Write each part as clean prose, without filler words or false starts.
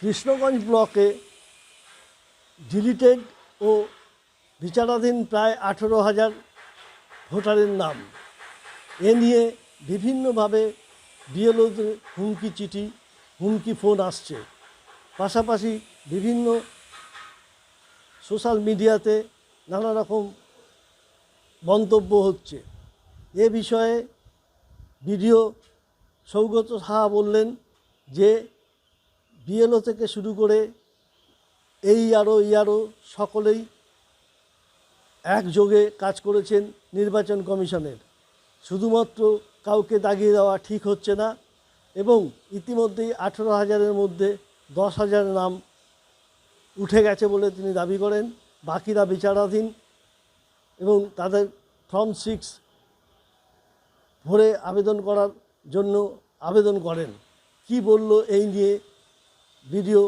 কৃষ্ণগঞ্জ ব্লকে ডিলিটেড ও বিচারাধীন প্রায় 18,000 ভোটারের নাম। এ নিয়ে বিভিন্নভাবে বিএলওদের হুমকি চিঠি, হুমকি ফোন আসছে। পাশাপাশি বিভিন্ন সোশ্যাল মিডিয়াতে নানা রকম মন্তব্য হচ্ছে। এ বিষয়ে বিডিও সৌগত সাহা বললেন যে বিএলও থেকে শুরু করে ইআরও সকলেই একযোগে কাজ করেছেন নির্বাচন কমিশনের। শুধুমাত্র কাউকে দাগিয়ে দেওয়া ঠিক হচ্ছে না এবং ইতিমধ্যেই 18,000-এর মধ্যে 10,000 নাম উঠে গেছে বলে তিনি দাবি করেন। বাকিরা বিচারাধীন এবং তাদের ফর্ম 6 ভরে আবেদন করার জন্য আবেদন করেন। কি বলল এই নিয়ে ভিডিও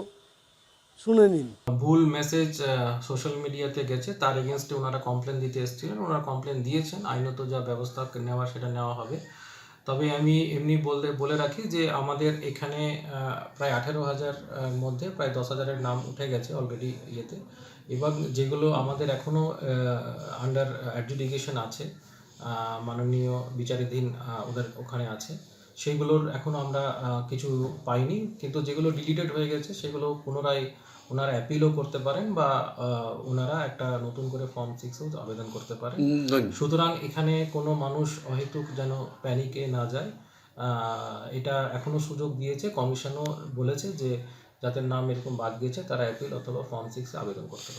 শুনে নিন। ভুল মেসেজ সোশ্যাল মিডিয়াতে গেছে, তার এগেনস্টে ওনারা কমপ্লেন দিতে এসেছিলেন। ওনারা কমপ্লেন দিয়েছেন, আইনত যা ব্যবস্থা নেওয়া সেটা নেওয়া হবে। তবে আমি এমনি বলে রাখি যে আমাদের এখানে প্রায় 18,000 মধ্যে প্রায় 10,000-এর নাম উঠে গেছে অলরেডি ইয়েতে, এবং যেগুলো আমাদের এখনও আন্ডার অ্যাডজুডিকেশন আছে, মাননীয় বিচারাধীন ওদের ওখানে আছে, সেইগুলোর এখনও আমরা কিছু পাইনি। কিন্তু যেগুলো ডিলিটেড হয়ে গেছে সেগুলো পুনরায় ওনারা অ্যাপিলও করতে পারেন বা ওনারা একটা নতুন করে ফর্ম 6-এও আবেদন করতে পারেন। সুতরাং এখানে কোনো মানুষ অহেতুক যেন প্যানিকে না যায়, এটা এখনও সুযোগ দিয়েছে। কমিশনও বলেছে যে যাদের নাম এরকম বাদ গেছে তারা অ্যাপিল অথবা ফর্ম 6-এ আবেদন করতে পারে।